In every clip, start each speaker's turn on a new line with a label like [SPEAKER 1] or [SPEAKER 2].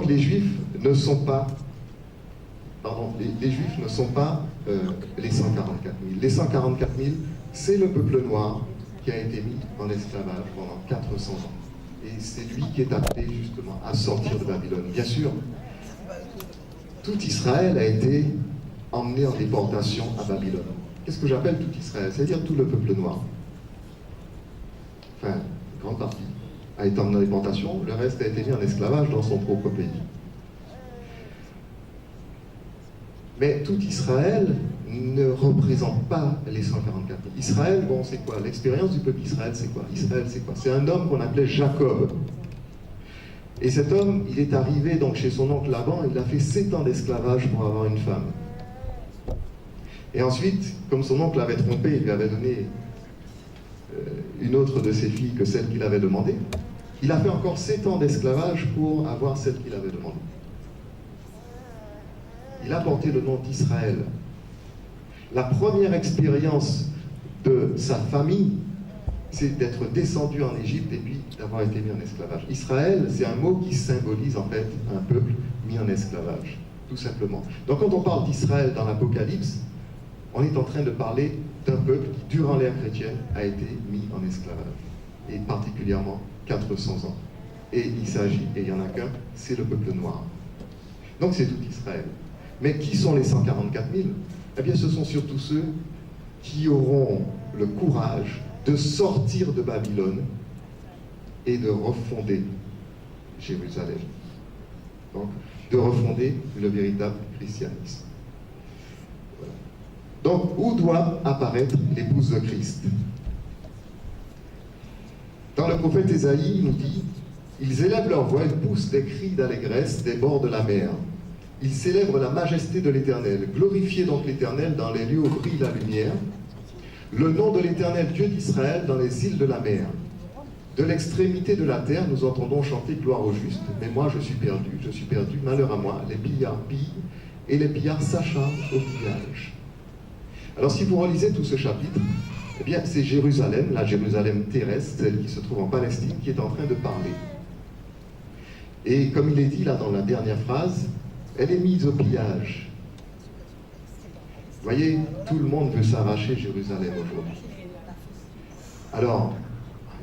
[SPEAKER 1] Donc les Juifs ne sont pas, les Juifs ne sont pas les 144 000. Les 144 000, c'est le peuple noir qui a été mis en esclavage pendant 400 ans. Et c'est lui qui est appelé justement à sortir de Babylone. Bien sûr, tout Israël a été emmené en déportation à Babylone. Qu'est-ce que j'appelle tout Israël? C'est-à-dire tout le peuple noir. Enfin, une grande partie a été emmené en déportation, le reste a été mis en esclavage dans son propre pays. Mais tout Israël ne représente pas les 144 000. Israël, bon, c'est quoi? L'expérience du peuple d'Israël, c'est quoi? Israël, c'est quoi? C'est un homme qu'on appelait Jacob. Et cet homme, il est arrivé donc chez son oncle Laban, il a fait 7 ans d'esclavage pour avoir une femme. Et ensuite, comme son oncle l'avait trompé, il lui avait donné une autre de ses filles que celle qu'il avait demandée, il a fait encore 7 ans d'esclavage pour avoir celle qu'il avait demandée. Il a porté le nom d'Israël. La première expérience de sa famille, c'est d'être descendu en Égypte et puis d'avoir été mis en esclavage. Israël, c'est un mot qui symbolise en fait un peuple mis en esclavage, tout simplement. Donc quand on parle d'Israël dans l'Apocalypse, on est en train de parler d'un peuple qui, durant l'ère chrétienne, a été mis en esclavage, et particulièrement 400 ans. Et il s'agit, et il n'y en a qu'un, c'est le peuple noir. Donc c'est tout Israël. Mais qui sont les 144 000? Eh bien, ce sont surtout ceux qui auront le courage de sortir de Babylone et de refonder Jérusalem. Donc, de refonder le véritable christianisme. Voilà. Donc, où doit apparaître l'épouse de Christ? Dans le prophète Ésaïe, il nous dit « Ils élèvent leur voix, ils poussent des cris d'allégresse des bords de la mer. Ils célèbrent la majesté de l'Éternel. Glorifiez donc l'Éternel dans les lieux où brille la lumière. Le nom de l'Éternel, Dieu d'Israël, dans les îles de la mer. De l'extrémité de la terre, nous entendons chanter gloire au juste. Mais moi, je suis perdu, malheur à moi. Les pillards pillent et les pillards s'acharnent au pillage. » Alors, si vous relisez tout ce chapitre, eh bien, c'est Jérusalem, la Jérusalem terrestre, celle qui se trouve en Palestine, qui est en train de parler. Et comme il est dit là dans la dernière phrase, elle est mise au pillage. Vous voyez, tout le monde veut s'arracher Jérusalem aujourd'hui. Alors,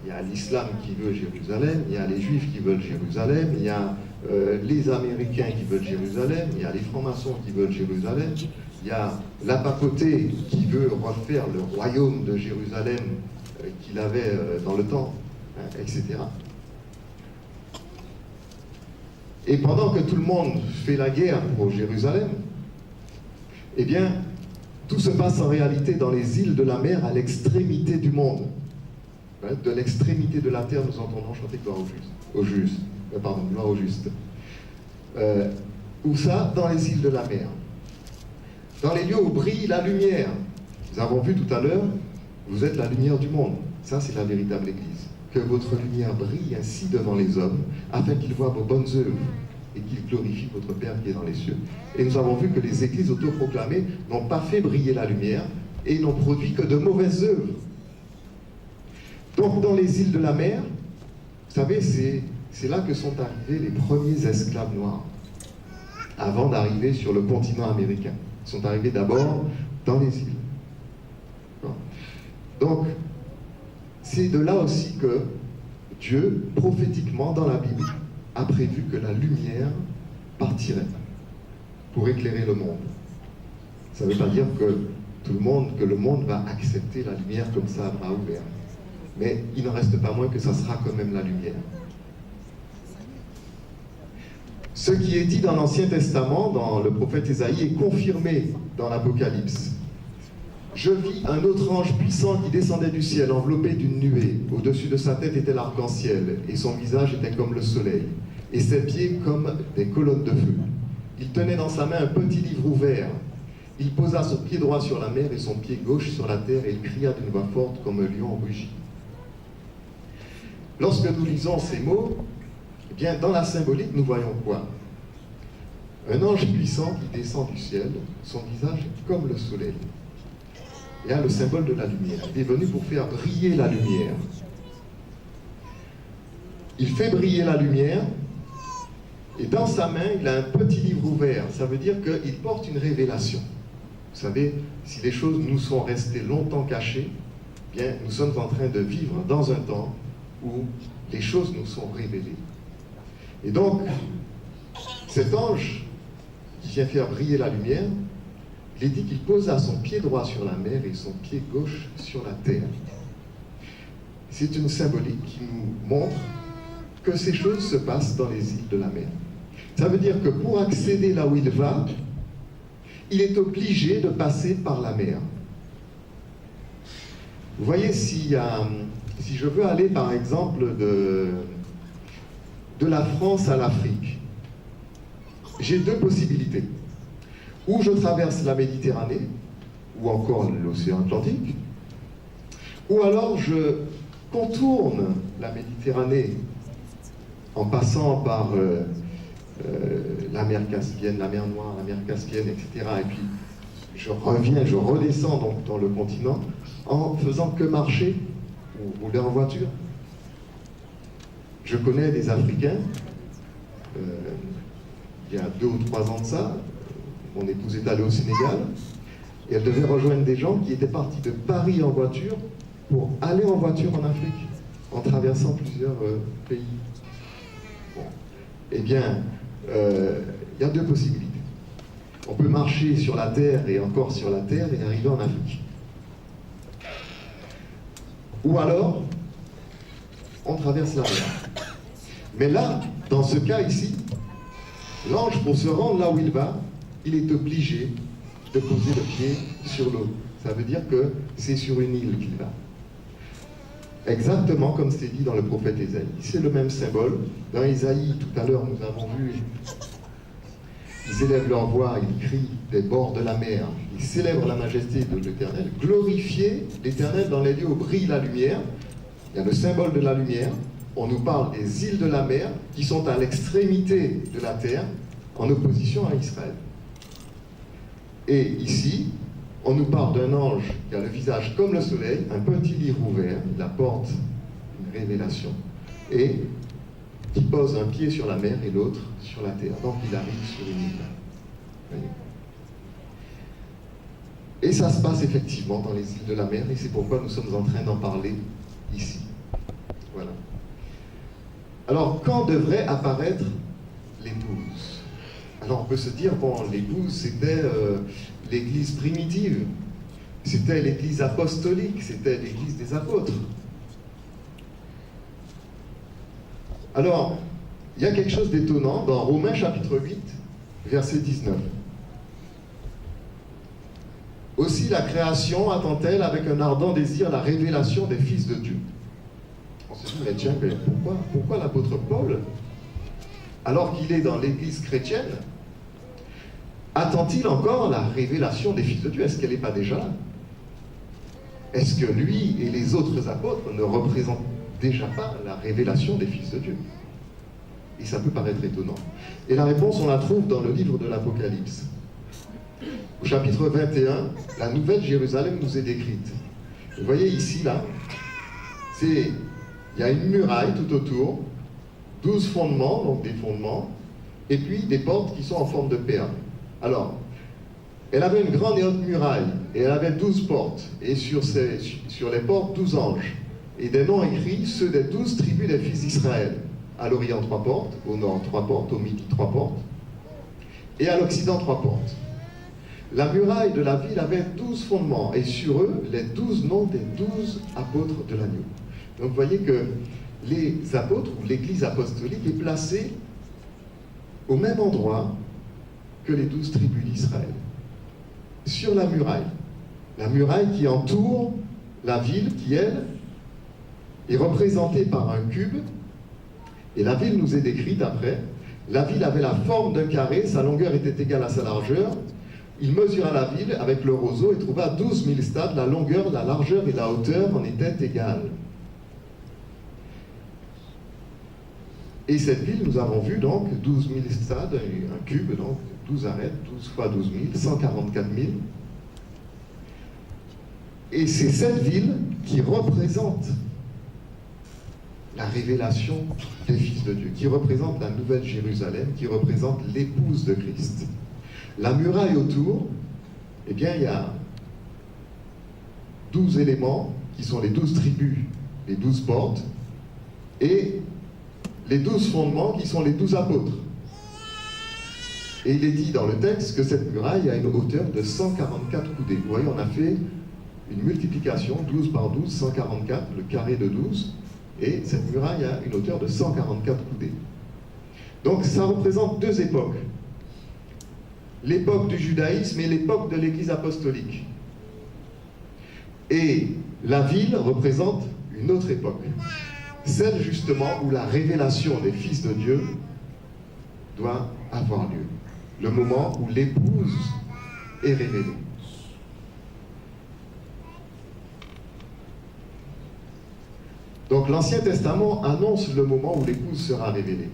[SPEAKER 1] il y a l'islam qui veut Jérusalem, il y a les juifs qui veulent Jérusalem, il y a les Américains qui veulent Jérusalem, il y a les francs-maçons qui veulent Jérusalem, il y a la papauté qui veut refaire le royaume de Jérusalem qu'il avait dans le temps, hein, etc. Et pendant que tout le monde fait la guerre pour Jérusalem, eh bien, tout se passe en réalité dans les îles de la mer à l'extrémité du monde. De l'extrémité de la terre, nous entendons chanter gloire au juste. Gloire au juste. Où ça? Dans les îles de la mer. Dans les lieux où brille la lumière. Nous avons vu tout à l'heure, vous êtes la lumière du monde. Ça, c'est la véritable Église. Que votre lumière brille ainsi devant les hommes, afin qu'ils voient vos bonnes œuvres et qu'ils glorifient votre Père qui est dans les cieux. Et nous avons vu que les églises autoproclamées n'ont pas fait briller la lumière et n'ont produit que de mauvaises œuvres. Donc dans les îles de la mer, vous savez, c'est là que sont arrivés les premiers esclaves noirs, avant d'arriver sur le continent américain. Ils sont arrivés d'abord dans les îles. Donc, c'est de là aussi que Dieu, prophétiquement dans la Bible, a prévu que la lumière partirait pour éclairer le monde. Ça ne veut pas dire que le monde va accepter la lumière comme ça à bras ouverts. Mais il n'en reste pas moins que ça sera quand même la lumière. Ce qui est dit dans l'Ancien Testament, dans le prophète Ésaïe, est confirmé dans l'Apocalypse. Je vis un autre ange puissant qui descendait du ciel, enveloppé d'une nuée. Au-dessus de sa tête était l'arc-en-ciel, et son visage était comme le soleil, et ses pieds comme des colonnes de feu. Il tenait dans sa main un petit livre ouvert. Il posa son pied droit sur la mer et son pied gauche sur la terre, et il cria d'une voix forte comme un lion rugit. Lorsque nous lisons ces mots, eh bien, dans la symbolique, nous voyons quoi? Un ange puissant qui descend du ciel, son visage est comme le soleil. Il y a le symbole de la lumière. Il est venu pour faire briller la lumière. Il fait briller la lumière, Et dans sa main, il a un petit livre ouvert. Ça veut dire qu'il porte une révélation. Vous savez, si les choses nous sont restées longtemps cachées, bien, nous sommes en train de vivre dans un temps où les choses nous sont révélées. Et donc, cet ange qui vient faire briller la lumière, il est dit qu'il posa son pied droit sur la mer et son pied gauche sur la terre. C'est une symbolique qui nous montre que ces choses se passent dans les îles de la mer. Ça veut dire que pour accéder là où il va, il est obligé de passer par la mer. Vous voyez, si je veux aller par exemple de la France à l'Afrique, j'ai deux possibilités. Ou je traverse la Méditerranée, ou encore l'océan Atlantique, ou alors je contourne la Méditerranée en passant par la mer Caspienne, la mer Noire, la mer Caspienne, etc. Et puis je redescends donc dans le continent en faisant que marcher ou rouler en voiture. Je connais des Africains, il y a 2 ou 3 ans de ça, mon épouse est allée au Sénégal, et elle devait rejoindre des gens qui étaient partis de Paris en voiture pour aller en voiture en Afrique, en traversant plusieurs pays. Bon. Eh bien, il y a deux possibilités. On peut marcher sur la terre et encore sur la terre et arriver en Afrique. Ou alors, on traverse la mer. Mais là, dans ce cas ici, l'ange, pour se rendre là où il va, il est obligé de poser le pied sur l'eau. Ça veut dire que c'est sur une île qu'il va. Exactement comme c'est dit dans le prophète Ésaïe. C'est le même symbole. Dans Ésaïe, tout à l'heure, nous avons vu, ils élèvent leur voix, ils crient des bords de la mer, ils célèbrent la majesté de l'Éternel, glorifiez l'Éternel dans les lieux où brille la lumière. Il y a le symbole de la lumière. On nous parle des îles de la mer qui sont à l'extrémité de la terre, en opposition à Israël. Et ici, on nous parle d'un ange qui a le visage comme le soleil, un petit livre ouvert, il apporte une révélation, et qui pose un pied sur la mer et l'autre sur la terre. Donc il arrive sur une île. Voyez. Et ça se passe effectivement dans les îles de la mer, et c'est pourquoi nous sommes en train d'en parler ici. Voilà. Alors, quand devrait apparaître l'épouse? Alors on peut se dire, bon, l'épouse c'était l'église primitive, c'était l'église apostolique, c'était l'église des apôtres. Alors, il y a quelque chose d'étonnant dans Romains chapitre 8, verset 19. Aussi la création attend-elle avec un ardent désir la révélation des fils de Dieu. On se dit, mais tiens, mais pourquoi l'apôtre Paul, alors qu'il est dans l'église chrétienne, attend-il encore la révélation des fils de Dieu? Est-ce qu'elle n'est pas déjà là? Est-ce que lui et les autres apôtres ne représentent déjà pas la révélation des fils de Dieu? Et ça peut paraître étonnant. Et la réponse, on la trouve dans le livre de l'Apocalypse. Au chapitre 21, la nouvelle Jérusalem nous est décrite. Vous voyez ici, là, il y a une muraille tout autour, 12 fondements, donc des fondements, et puis des portes qui sont en forme de perles. Alors, elle avait une grande et haute muraille, et elle avait 12 portes, et sur les portes, 12 anges, et des noms écrits, ceux des 12 tribus des fils d'Israël. À l'Orient, 3 portes, au Nord, 3 portes, au Midi, 3 portes, et à l'Occident, 3 portes. La muraille de la ville avait 12 fondements, et sur eux, les 12 noms des 12 apôtres de l'agneau. Donc vous voyez que les apôtres, ou l'église apostolique, est placée au même endroit que les 12 tribus d'Israël, sur la muraille qui entoure la ville, qui elle est représentée par un cube, et la ville nous est décrite après. La ville avait la forme d'un carré, sa longueur était égale à sa largeur. Il mesura la ville avec le roseau et trouva 12 000 stades, la longueur, la largeur et la hauteur en étaient égales. Et cette ville, nous avons vu donc 12 000 stades, un cube, donc 12 arêtes, 12 fois 12 000, 144 000. Et c'est cette ville qui représente la révélation des fils de Dieu, qui représente la nouvelle Jérusalem, qui représente l'épouse de Christ. La muraille autour, eh bien, il y a 12 éléments qui sont les 12 tribus, les 12 portes, et les 12 fondements qui sont les 12 apôtres. Et il est dit dans le texte que cette muraille a une hauteur de 144 coudées. Vous voyez, on a fait une multiplication, 12 par 12, 144, le carré de 12, et cette muraille a une hauteur de 144 coudées. Donc ça représente deux époques. L'époque du judaïsme et l'époque de l'Église apostolique. Et la ville représente une autre époque, celle justement où la révélation des fils de Dieu doit avoir lieu. Le moment où l'épouse est révélée. Donc l'Ancien Testament annonce le moment où l'épouse sera révélée.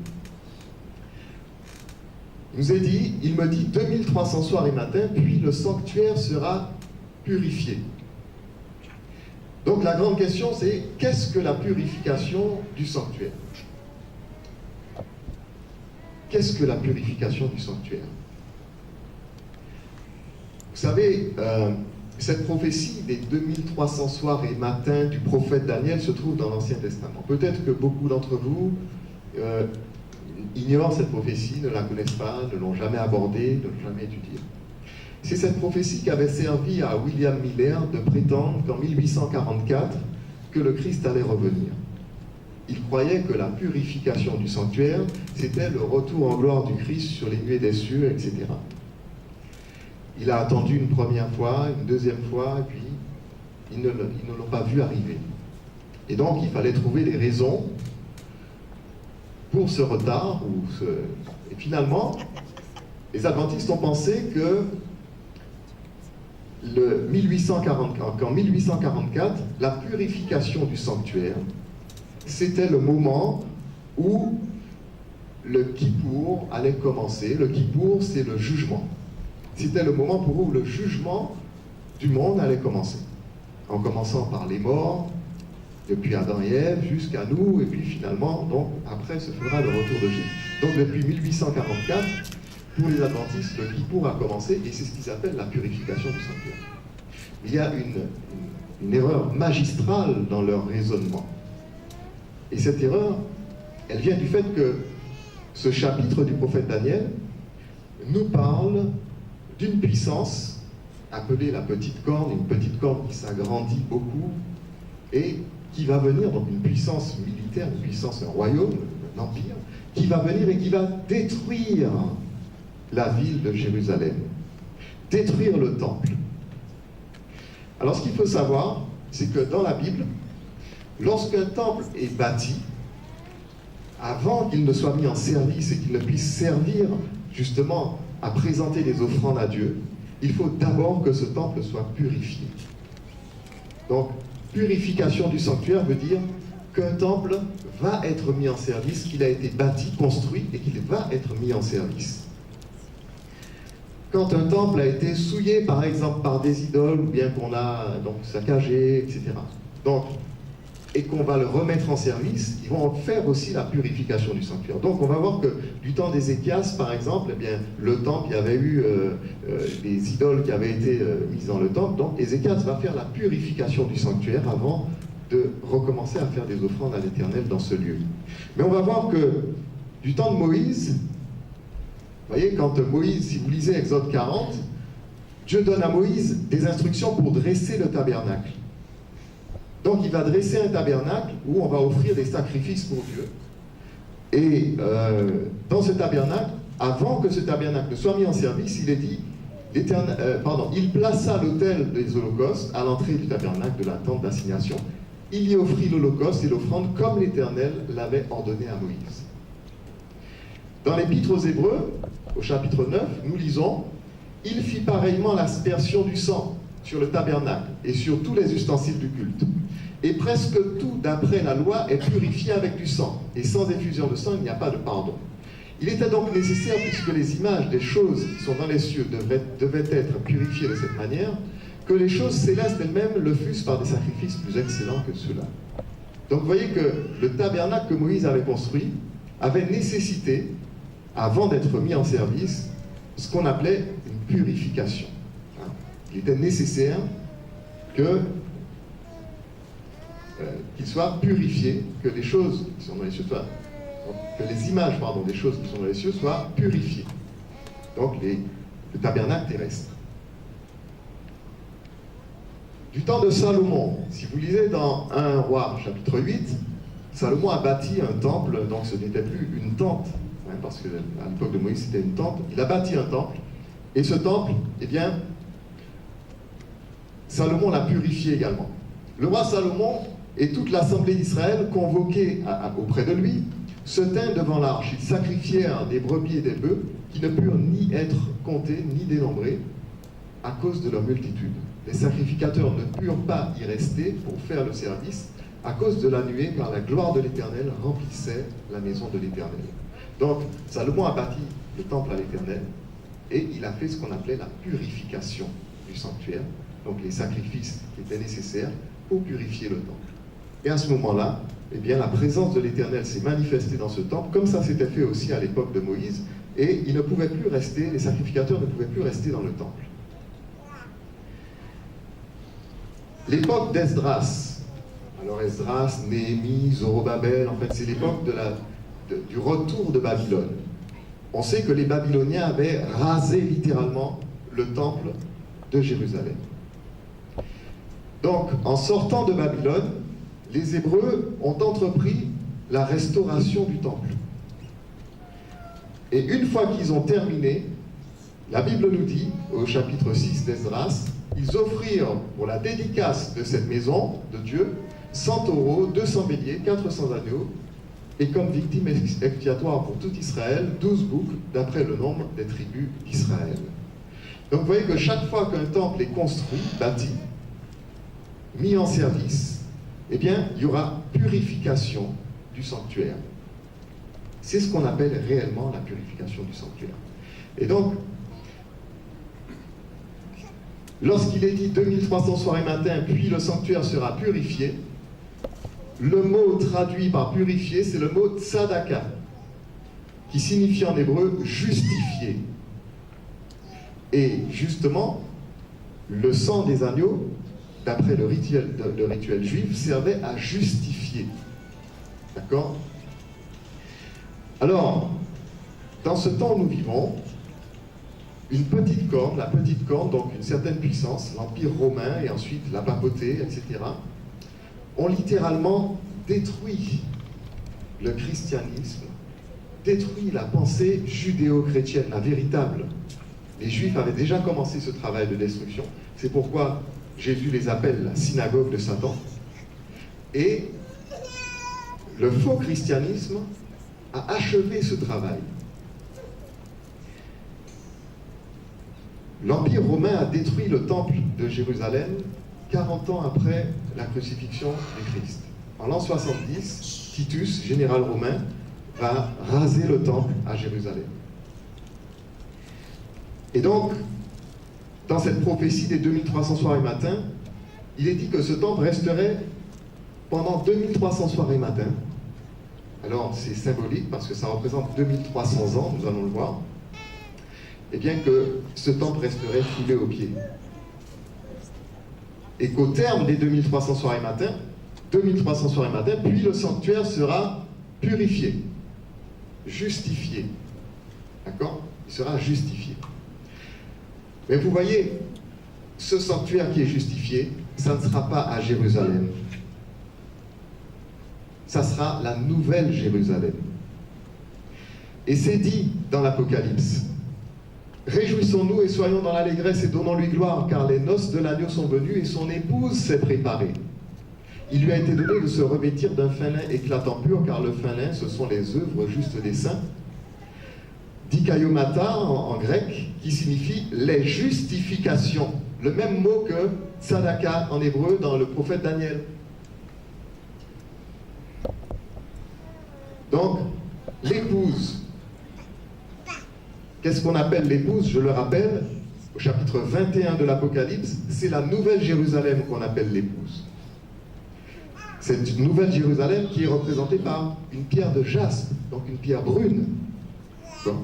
[SPEAKER 1] Il nous est dit, il me dit 2300 soirs et matins, puis le sanctuaire sera purifié. Donc la grande question c'est, qu'est-ce que la purification du sanctuaire? Qu'est-ce que la purification du sanctuaire? Vous savez, cette prophétie des 2300 soirs et matins du prophète Daniel se trouve dans l'Ancien Testament. Peut-être que beaucoup d'entre vous ignorent cette prophétie, ne la connaissent pas, ne l'ont jamais abordée, ne l'ont jamais étudiée. C'est cette prophétie qui avait servi à William Miller de prétendre qu'en 1844, que le Christ allait revenir. Il croyait que la purification du sanctuaire, c'était le retour en gloire du Christ sur les nuées des cieux, etc. Il a attendu une première fois, une deuxième fois, et puis ils ne l'ont pas vu arriver. Et donc, il fallait trouver des raisons pour ce retard. Et finalement, les adventistes ont pensé que qu'en 1844, la purification du sanctuaire, c'était le moment où le Kippour allait commencer. Le Kippour, c'est le jugement. C'était le moment pour où le jugement du monde allait commencer. En commençant par les morts, depuis Adam et Ève, jusqu'à nous, et puis finalement, donc, après se fera le retour de Jésus. Donc depuis 1844, pour les adventistes, le Kippour a commencé, et c'est ce qu'ils appellent la purification du sanctuaire. Il y a une erreur magistrale dans leur raisonnement. Et cette erreur, elle vient du fait que ce chapitre du prophète Daniel nous parle d'une puissance appelée la petite corne, une petite corne qui s'agrandit beaucoup et qui va venir, donc une puissance militaire, une puissance, un royaume, un empire, qui va venir et qui va détruire la ville de Jérusalem, détruire le temple. Alors ce qu'il faut savoir, c'est que dans la Bible, lorsqu'un temple est bâti, avant qu'il ne soit mis en service et qu'il ne puisse servir justement à présenter des offrandes à Dieu, il faut d'abord que ce temple soit purifié. Donc, purification du sanctuaire veut dire qu'un temple va être mis en service, qu'il a été bâti, construit et qu'il va être mis en service. Quand un temple a été souillé, par exemple, par des idoles, ou bien qu'on a donc saccagé, etc., donc, et qu'on va le remettre en service, ils vont faire aussi la purification du sanctuaire. Donc on va voir que du temps d'Ézéchias, par exemple, eh bien, le temple, il y avait eu des idoles qui avaient été mises dans le temple, donc Ézéchias va faire la purification du sanctuaire avant de recommencer à faire des offrandes à l'Éternel dans ce lieu. Mais on va voir que du temps de Moïse, vous voyez, quand Moïse, si vous lisez Exode 40, Dieu donne à Moïse des instructions pour dresser le tabernacle. Donc il va dresser un tabernacle où on va offrir des sacrifices pour Dieu. Et dans ce tabernacle, avant que ce tabernacle ne soit mis en service, il est dit, il plaça l'autel des holocaustes à l'entrée du tabernacle de la tente d'assignation. Il y offrit l'holocauste et l'offrande comme l'Éternel l'avait ordonné à Moïse. Dans l'Épître aux Hébreux, au chapitre 9, nous lisons « Il fit pareillement l'aspersion du sang sur le tabernacle et sur tous les ustensiles du culte. Et presque tout, d'après la loi, est purifié avec du sang. Et sans effusion de sang, il n'y a pas de pardon. Il était donc nécessaire, puisque les images des choses qui sont dans les cieux devaient être purifiées de cette manière, que les choses célestes elles-mêmes le fussent par des sacrifices plus excellents que ceux-là. » Donc vous voyez que le tabernacle que Moïse avait construit avait nécessité, avant d'être mis en service, ce qu'on appelait une purification. Il était nécessaire qu'il soit purifié, que les choses qui sont dans les cieux soient, que les images, des choses qui sont dans les cieux soient purifiées. Donc le tabernacle terrestre. Du temps de Salomon, si vous lisez dans 1 Roi chapitre 8, Salomon a bâti un temple, donc ce n'était plus une tente, parce qu'à l'époque de Moïse c'était une tente. Il a bâti un temple, et ce temple, eh bien, Salomon l'a purifié également. Le roi Salomon et toute l'assemblée d'Israël, convoqués auprès de lui, se tinrent devant l'arche. Ils sacrifièrent des brebis et des bœufs qui ne purent ni être comptés ni dénombrés à cause de leur multitude. Les sacrificateurs ne purent pas y rester pour faire le service à cause de la nuée, car la gloire de l'Éternel remplissait la maison de l'Éternel. Donc, Salomon a bâti le temple à l'Éternel et il a fait ce qu'on appelait la purification du sanctuaire, donc les sacrifices qui étaient nécessaires pour purifier le temple. Et à ce moment-là, eh bien, la présence de l'Éternel s'est manifestée dans ce temple, comme ça s'était fait aussi à l'époque de Moïse, et ils ne pouvaient plus rester, les sacrificateurs ne pouvaient plus rester dans le temple. L'époque d'Esdras, alors Esdras, Néhémie, Zorobabel, en fait c'est l'époque du retour de Babylone. On sait que les Babyloniens avaient rasé littéralement le temple de Jérusalem. Donc, en sortant de Babylone, les Hébreux ont entrepris la restauration du temple. Et une fois qu'ils ont terminé, la Bible nous dit, au chapitre 6 d'Esdras, ils offrirent pour la dédicace de cette maison de Dieu 100 taureaux, 200 béliers, 400 agneaux, et comme victime expiatoire pour tout Israël, 12 boucs, d'après le nombre des tribus d'Israël. Donc vous voyez que chaque fois qu'un temple est construit, bâti, mis en service, eh bien, il y aura purification du sanctuaire. C'est ce qu'on appelle réellement la purification du sanctuaire. Et donc, lorsqu'il est dit 2300 soirs et matins, puis le sanctuaire sera purifié, le mot traduit par purifié, c'est le mot tzadaka, qui signifie en hébreu justifié. Et justement, le sang des agneaux, d'après le rituel juif, servait à justifier. D'accord ? Alors, dans ce temps où nous vivons, une petite corne, la petite corne, donc une certaine puissance, l'Empire romain et ensuite la papauté, etc., ont littéralement détruit le christianisme, détruit la pensée judéo-chrétienne, la véritable. Les Juifs avaient déjà commencé ce travail de destruction. C'est pourquoi Jésus les appelle la synagogue de Satan. Et le faux christianisme a achevé ce travail. L'Empire romain a détruit le temple de Jérusalem 40 ans après la crucifixion du Christ. En l'an 70, Titus, général romain, va raser le temple à Jérusalem. Et donc, dans cette prophétie des 2300 soirs et matins, il est dit que ce temple resterait pendant 2300 soirs et matins. Alors, c'est symbolique parce que ça représente 2300 ans, nous allons le voir. Et bien que ce temple resterait foulé aux pieds. Et qu'au terme des 2300 soirs et matins, puis le sanctuaire sera purifié, justifié. D'accord ? Il sera justifié. Mais vous voyez, ce sanctuaire qui est justifié, ça ne sera pas à Jérusalem. Ça sera la nouvelle Jérusalem. Et c'est dit dans l'Apocalypse. Réjouissons-nous et soyons dans l'allégresse et donnons-lui gloire, car les noces de l'agneau sont venues et son épouse s'est préparée. Il lui a été donné de se revêtir d'un fin lin éclatant pur, car le fin lin, ce sont les œuvres justes des saints. Dikaiomata en grec, qui signifie les justifications. Le même mot que tzadaka en hébreu dans le prophète Daniel. Donc, l'épouse. Qu'est-ce qu'on appelle l'épouse? Je le rappelle, au chapitre 21 de l'Apocalypse, c'est la nouvelle Jérusalem qu'on appelle l'épouse. Cette nouvelle Jérusalem qui est représentée par une pierre de jaspe, donc une pierre brune. Bon.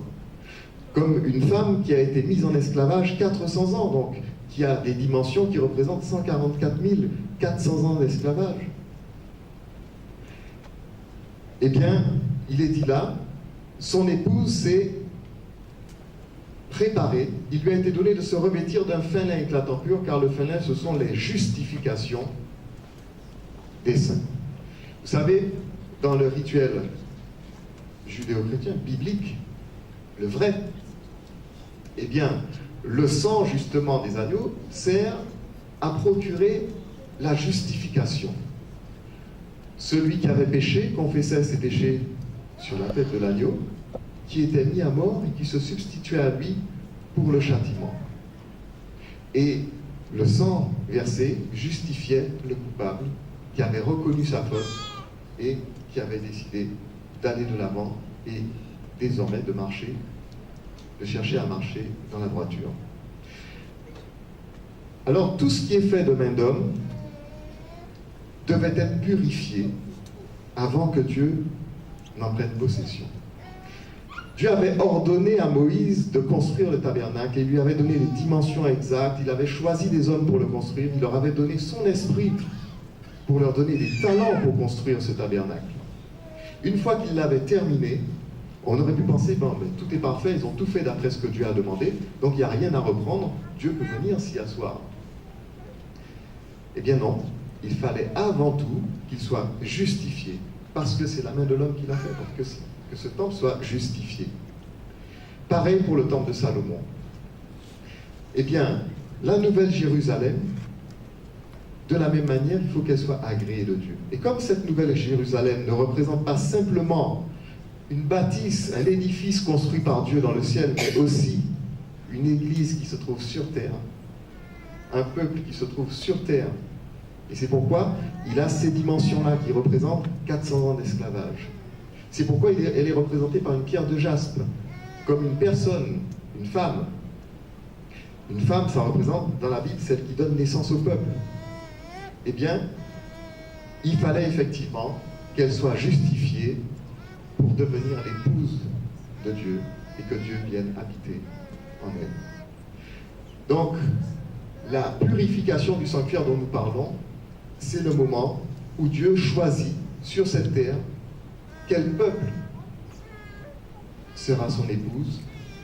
[SPEAKER 1] Comme une femme qui a été mise en esclavage 400 ans, donc qui a des dimensions qui représentent 144 400 ans d'esclavage. Eh bien, il est dit là, son épouse s'est préparée, il lui a été donné de se revêtir d'un fin lin éclatant pur, car le fin lin, ce sont les justifications des saints. Vous savez, dans le rituel judéo-chrétien, biblique, le vrai, eh bien, le sang, justement, des agneaux sert à procurer la justification. Celui qui avait péché confessait ses péchés sur la tête de l'agneau, qui était mis à mort et qui se substituait à lui pour le châtiment. Et le sang versé justifiait le coupable qui avait reconnu sa faute et qui avait décidé d'aller de l'avant et désormais de marcher, de chercher à marcher dans la droiture. Alors tout ce qui est fait de main d'homme devait être purifié avant que Dieu n'en prenne possession. Dieu avait ordonné à Moïse de construire le tabernacle et lui avait donné les dimensions exactes, il avait choisi des hommes pour le construire, il leur avait donné son esprit pour leur donner des talents pour construire ce tabernacle. Une fois qu'il l'avait terminé, on aurait pu penser, bon, mais tout est parfait, ils ont tout fait d'après ce que Dieu a demandé, donc il n'y a rien à reprendre, Dieu peut venir s'y asseoir. Eh bien non, il fallait avant tout qu'il soit justifié, parce que c'est la main de l'homme qui l'a fait, pour que ce temple soit justifié. Pareil pour le temple de Salomon. Eh bien, la nouvelle Jérusalem, de la même manière, il faut qu'elle soit agréée de Dieu. Et comme cette nouvelle Jérusalem ne représente pas simplement une bâtisse, un édifice construit par Dieu dans le ciel, mais aussi une église qui se trouve sur terre, un peuple qui se trouve sur terre. Et c'est pourquoi il a ces dimensions-là qui représentent 400 ans d'esclavage. C'est pourquoi elle est représentée par une pierre de jaspe, comme une personne, une femme. Une femme, ça représente dans la Bible celle qui donne naissance au peuple. Eh bien, il fallait effectivement qu'elle soit justifiée pour devenir l'épouse de Dieu et que Dieu vienne habiter en elle. Donc, la purification du sanctuaire dont nous parlons, c'est le moment où Dieu choisit sur cette terre quel peuple sera son épouse,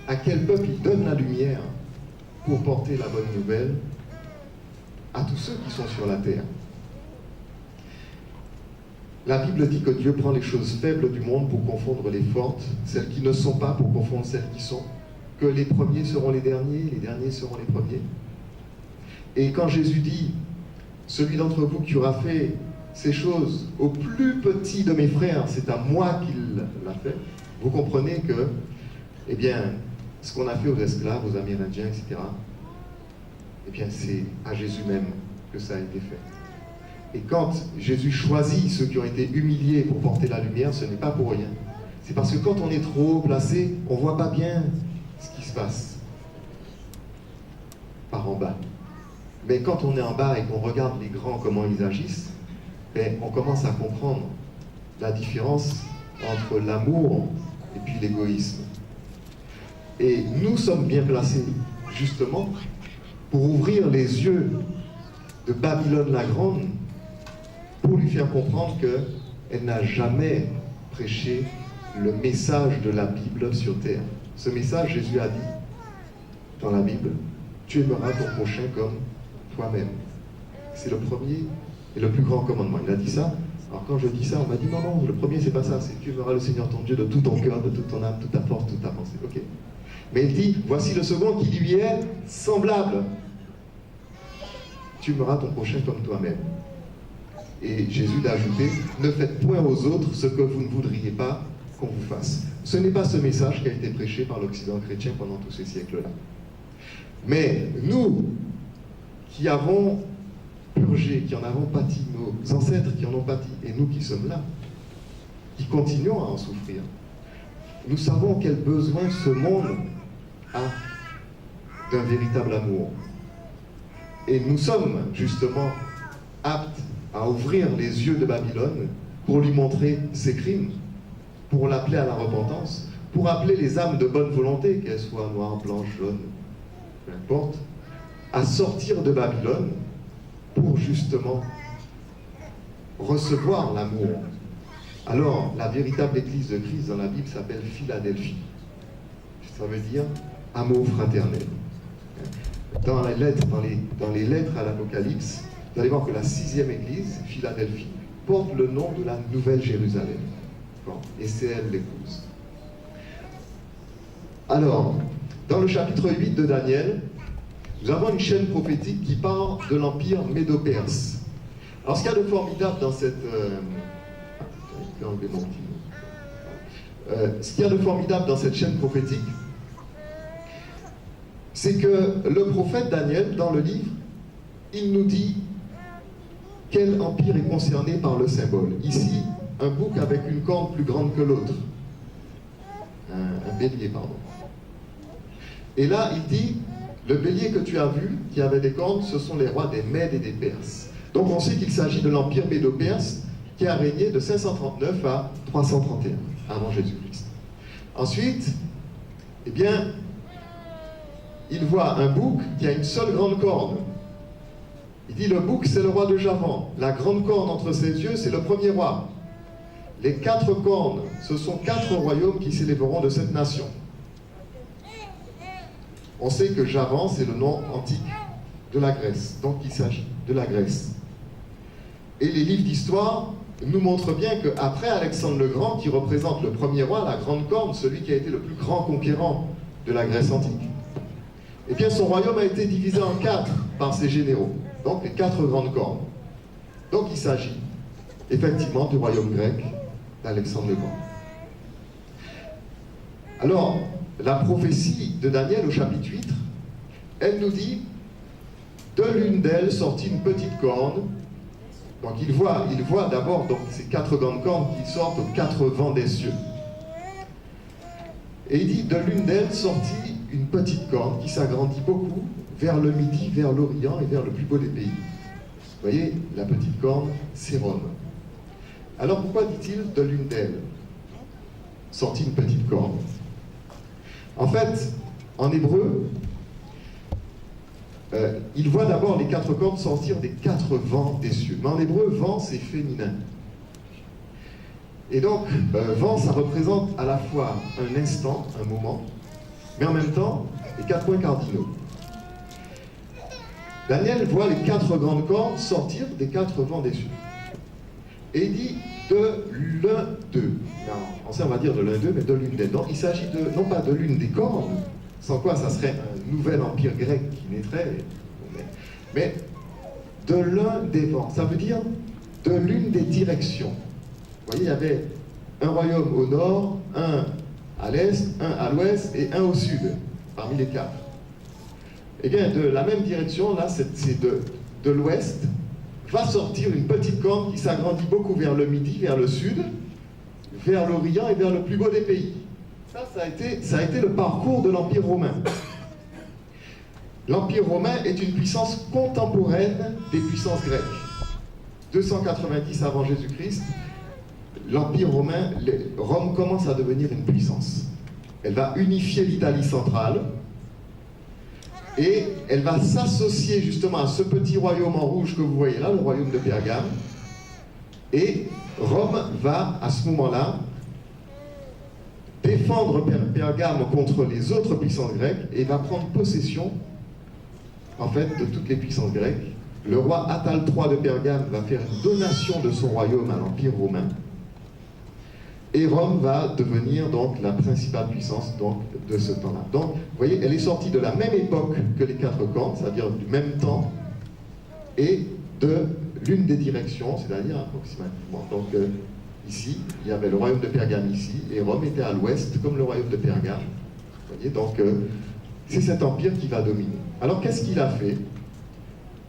[SPEAKER 1] à quel peuple il donne la lumière pour porter la bonne nouvelle à tous ceux qui sont sur la terre. La Bible dit que Dieu prend les choses faibles du monde pour confondre les fortes, celles qui ne sont pas pour confondre celles qui sont, que les premiers seront les derniers seront les premiers. Et quand Jésus dit, celui d'entre vous qui aura fait ces choses au plus petit de mes frères, c'est à moi qu'il l'a fait, vous comprenez que, eh bien, ce qu'on a fait aux esclaves, aux Amérindiens, etc., eh bien, c'est à Jésus même que ça a été fait. Et quand Jésus choisit ceux qui ont été humiliés pour porter la lumière, ce n'est pas pour rien. C'est parce que quand on est trop haut placé, on ne voit pas bien ce qui se passe par en bas. Mais quand on est en bas et qu'on regarde les grands, comment ils agissent, ben, on commence à comprendre la différence entre l'amour et puis l'égoïsme. Et nous sommes bien placés, justement, pour ouvrir les yeux de Babylone la Grande, pour lui faire comprendre qu'elle n'a jamais prêché le message de la Bible sur terre. Ce message, Jésus a dit dans la Bible, tu aimeras ton prochain comme toi-même. C'est le premier et le plus grand commandement. Il a dit ça. Alors quand je dis ça, on m'a dit non, le premier c'est pas ça, c'est tu aimeras le Seigneur ton Dieu de tout ton cœur, de toute ton âme, toute ta force, toute ta pensée. Ok. Mais il dit, voici le second qui lui est semblable. Tu aimeras ton prochain comme toi-même. Et Jésus l'a ajouté, ne faites point aux autres ce que vous ne voudriez pas qu'on vous fasse. Ce n'est pas ce message qui a été prêché par l'Occident chrétien pendant tous ces siècles-là. Mais nous, qui avons purgé, qui en avons pâti, nos ancêtres qui en ont pâti, et nous qui sommes là, qui continuons à en souffrir, nous savons quel besoin ce monde a d'un véritable amour. Et nous sommes justement apte à ouvrir les yeux de Babylone pour lui montrer ses crimes, pour l'appeler à la repentance, pour appeler les âmes de bonne volonté, qu'elles soient noires, blanches, jaunes, peu importe, à sortir de Babylone pour justement recevoir l'amour. Alors, la véritable église de Christ dans la Bible s'appelle Philadelphie. Ça veut dire amour fraternel. Dans les lettres à l'Apocalypse, vous allez voir que la 6e église, Philadelphie, porte le nom de la Nouvelle Jérusalem. Bon, et c'est elle l'épouse. Alors, dans le chapitre 8 de Daniel, nous avons une chaîne prophétique qui parle de l'empire médo-perse. Alors, ce qu'il y a de formidable dans cette... ce qu'il y a de formidable dans cette chaîne prophétique, c'est que le prophète Daniel, dans le livre, il nous dit quel empire est concerné par le symbole. Ici, un bouc avec une corne plus grande que l'autre. Un bélier, pardon. Et là, il dit, le bélier que tu as vu, qui avait des cornes, ce sont les rois des Mèdes et des Perses. Donc on sait qu'il s'agit de l'empire médo-perse qui a régné de 539 à 331 avant Jésus-Christ. Ensuite, eh bien, il voit un bouc qui a une seule grande corne. Il dit, le bouc, c'est le roi de Javan. La grande corne entre ses yeux, c'est le premier roi. Les 4 cornes, ce sont 4 royaumes qui s'élèveront de cette nation. On sait que Javan, c'est le nom antique de la Grèce. Donc, il s'agit de la Grèce. Et les livres d'histoire nous montrent bien qu'après Alexandre le Grand, qui représente le premier roi, la grande corne, celui qui a été le plus grand conquérant de la Grèce antique, eh bien, son royaume a été divisé en 4 par ses généraux. Donc, les 4 grandes cornes. Donc, il s'agit effectivement du royaume grec d'Alexandre le Grand. Alors, la prophétie de Daniel au chapitre 8, elle nous dit, de l'une d'elles sortit une petite corne. Donc, il voit d'abord ces 4 grandes cornes qui sortent aux 4 vents des cieux. Et il dit, de l'une d'elles sortit une petite corne qui s'agrandit beaucoup vers le midi, vers l'Orient et vers le plus beau des pays. Vous voyez, la petite corne, c'est Rome. Alors pourquoi dit-il de l'une d'elles sortit une petite corne? En fait, en hébreu, il voit d'abord les 4 cornes sortir des 4 vents des cieux. Mais en hébreu, vent, c'est féminin. Et donc, vent, ça représente à la fois un instant, un moment, mais en même temps, les 4 points cardinaux. Daniel voit les 4 grandes cornes sortir des 4 vents des cieux. Et il dit de l'un d'eux. En français, on va dire de l'un d'eux, mais de l'une d'elles. Donc, il s'agit non pas de l'une des cornes, sans quoi ça serait un nouvel empire grec qui naîtrait, mais de l'un des vents. Ça veut dire de l'une des directions. Vous voyez, il y avait un royaume au nord, un à l'est, un à l'ouest et un au sud, parmi les 4. Eh bien, de la même direction, là, c'est de l'ouest, va sortir une petite corne qui s'agrandit beaucoup vers le midi, vers le sud, vers l'Orient et vers le plus beau des pays. Ça a été le parcours de l'Empire romain. L'Empire romain est une puissance contemporaine des puissances grecques. 290 avant Jésus-Christ, l'Empire romain, Rome commence à devenir une puissance. Elle va unifier l'Italie centrale et elle va s'associer justement à ce petit royaume en rouge que vous voyez là, le royaume de Pergame. Et Rome va, à ce moment-là, défendre Pergame contre les autres puissances grecques et va prendre possession, en fait, de toutes les puissances grecques. Le roi Attal III de Pergame va faire une donation de son royaume à l'Empire romain. Et Rome va devenir donc la principale puissance donc, de ce temps-là. Donc, vous voyez, elle est sortie de la même époque que les 4 cornes, c'est-à-dire du même temps, et de l'une des directions, c'est-à-dire approximativement. Donc, ici, il y avait le royaume de Pergame ici, et Rome était à l'ouest, comme le royaume de Pergame. Vous voyez, donc, c'est cet empire qui va dominer. Alors, qu'est-ce qu'il a fait?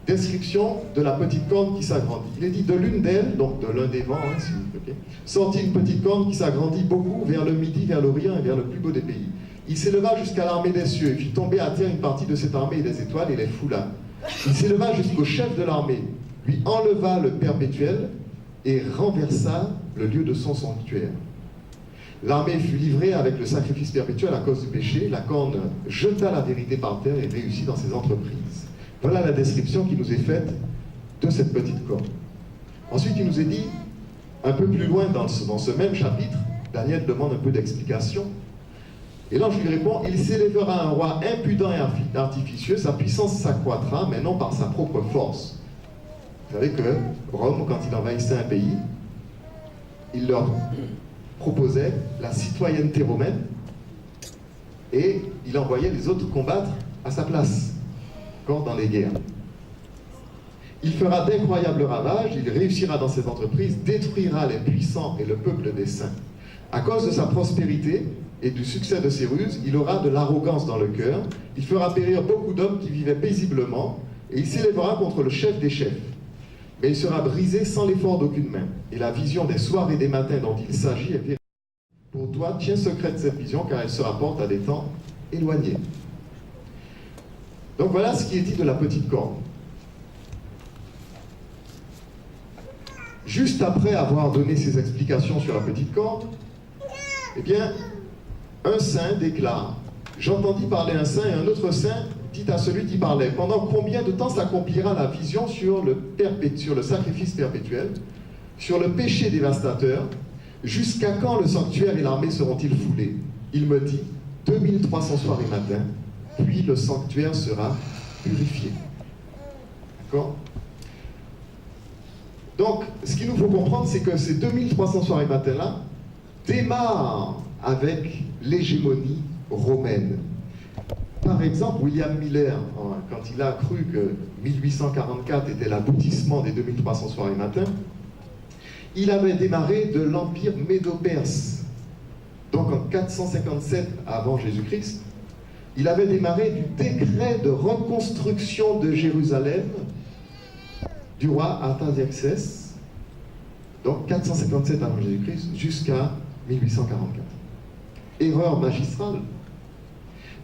[SPEAKER 1] Description de la petite corne qui s'agrandit. Il est dit de l'une d'elles, donc de l'un des vents, hein, si vous voulez, sortit une petite corne qui s'agrandit beaucoup vers le midi, vers l'Orient et vers le plus beau des pays. Il s'éleva jusqu'à l'armée des cieux et fit tomber à terre une partie de cette armée et des étoiles et les foula. Il s'éleva jusqu'au chef de l'armée lui enleva le perpétuel et renversa le lieu de son sanctuaire. L'armée fut livrée avec le sacrifice perpétuel à cause du péché. La corne jeta la vérité par terre et réussit dans ses entreprises. Voilà la description qui nous est faite de cette petite corne. Ensuite, il nous est dit, un peu plus loin dans ce même chapitre, Daniel demande un peu d'explication. Et l'ange lui répond, il s'élèvera un roi impudent et artificieux, sa puissance s'accroîtra, mais non par sa propre force. Vous savez que Rome, quand il envahissait un pays, il leur proposait la citoyenneté romaine et il envoyait les autres combattre à sa place, encore dans les guerres. Il fera d'incroyables ravages, il réussira dans ses entreprises, détruira les puissants et le peuple des saints. À cause de sa prospérité et du succès de ses ruses, il aura de l'arrogance dans le cœur, il fera périr beaucoup d'hommes qui vivaient paisiblement, et il s'élèvera contre le chef des chefs. Mais il sera brisé sans l'effort d'aucune main, et la vision des soirs et des matins dont il s'agit est vérifiée. Pour toi, tiens secrète cette vision, car elle se rapporte à des temps éloignés. Donc voilà ce qui est dit de la petite corne. Juste après avoir donné ses explications sur la petite corne, eh bien, un saint déclare, j'entendis parler un saint, et un autre saint dit à celui qui parlait, pendant combien de temps s'accomplira la vision sur le sacrifice perpétuel, sur le péché dévastateur, jusqu'à quand le sanctuaire et l'armée seront-ils foulés? Il me dit, 2300 soirs et matins, puis le sanctuaire sera purifié. D'accord? Donc, ce qu'il nous faut comprendre, c'est que ces 2300 soirs et matins-là démarrent avec l'hégémonie romaine. Par exemple, William Miller, quand il a cru que 1844 était l'aboutissement des 2300 soirs et matins, il avait démarré de l'Empire médo-perse. Donc en 457 avant Jésus-Christ, il avait démarré du décret de reconstruction de Jérusalem du roi Artaxerxès, donc 457 avant Jésus-Christ, jusqu'à 1844. Erreur magistrale.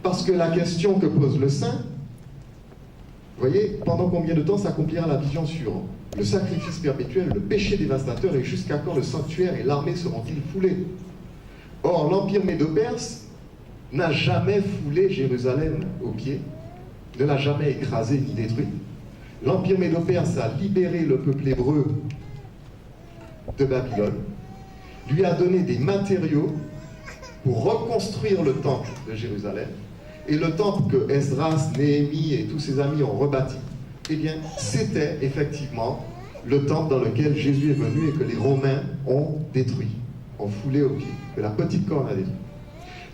[SPEAKER 1] Parce que la question que pose le saint, vous voyez, pendant combien de temps s'accomplira la vision sur le sacrifice perpétuel, le péché dévastateur, et jusqu'à quand le sanctuaire et l'armée seront-ils foulés? Or, l'Empire médo-perse n'a jamais foulé Jérusalem aux pieds, ne l'a jamais écrasé ni détruit. L'Empire médo-perse a libéré le peuple hébreu de Babylone, lui a donné des matériaux pour reconstruire le temple de Jérusalem, et le temple que Esdras, Néhémie et tous ses amis ont rebâti, eh bien, c'était effectivement le temple dans lequel Jésus est venu et que les Romains ont détruit, ont foulé aux pieds, que la petite corne a détruit.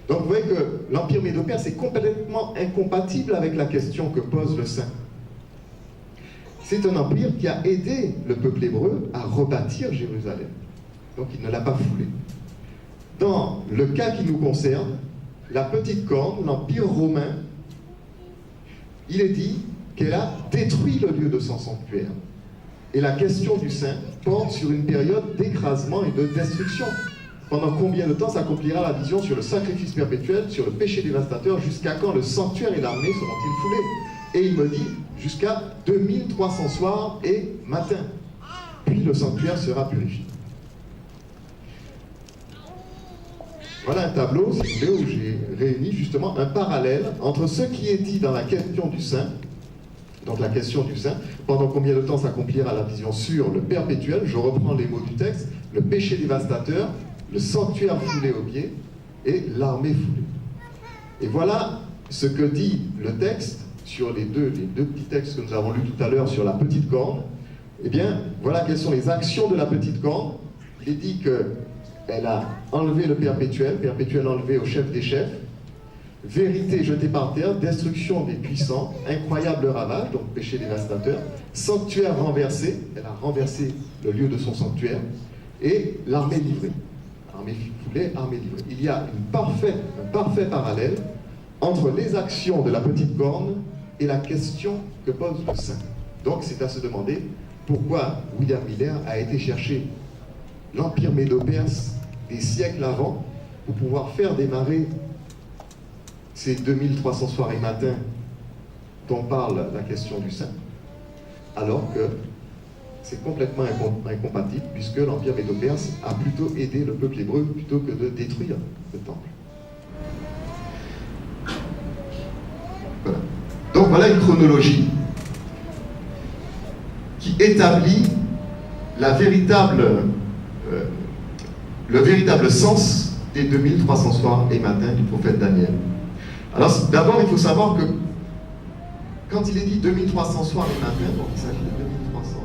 [SPEAKER 1] Donc vous voyez que l'Empire médo-perse est complètement incompatible avec la question que pose le saint. C'est un empire qui a aidé le peuple hébreu à rebâtir Jérusalem. Donc il ne l'a pas foulé. Dans le cas qui nous concerne, la petite corne, l'Empire romain, il est dit qu'elle a détruit le lieu de son sanctuaire. Et la question du saint porte sur une période d'écrasement et de destruction. Pendant combien de temps s'accomplira la vision sur le sacrifice perpétuel, sur le péché dévastateur, jusqu'à quand le sanctuaire et l'armée seront-ils foulés? Et il me dit, jusqu'à 2300 soirs et matins. Puis le sanctuaire sera purifié. Voilà un tableau, si vous voulez, où j'ai réuni justement un parallèle entre ce qui est dit dans la question du saint, donc la question du saint, pendant combien de temps s'accomplira la vision sur le perpétuel, je reprends les mots du texte, le péché dévastateur, le sanctuaire foulé aux pieds et l'armée foulée. Et voilà ce que dit le texte sur les deux petits textes que nous avons lus tout à l'heure sur la petite corne. Eh bien, voilà quelles sont les actions de la petite corne. Il est dit qu'elle a enlevé le perpétuel enlevé au chef des chefs, vérité jetée par terre, destruction des puissants, incroyable ravage, donc péché dévastateur, sanctuaire renversé, elle a renversé le lieu de son sanctuaire, et l'armée livrée. Armée foulée, armée livrée. Il y a un parfait parallèle entre les actions de la petite corne et la question que pose le saint. Donc c'est à se demander pourquoi William Miller a été chercher l'Empire médo-perse des siècles avant pour pouvoir faire démarrer ces 2300 soirs et matins dont parle la question du saint, alors que c'est complètement incompatible, puisque l'Empire médo-perse a plutôt aidé le peuple hébreu plutôt que de détruire le temple. Voilà. Donc voilà une chronologie qui établit le véritable sens des 2300 soirs et matins du prophète Daniel. Alors d'abord, il faut savoir que quand il est dit 2300 soirs et matins, donc il s'agit de 2300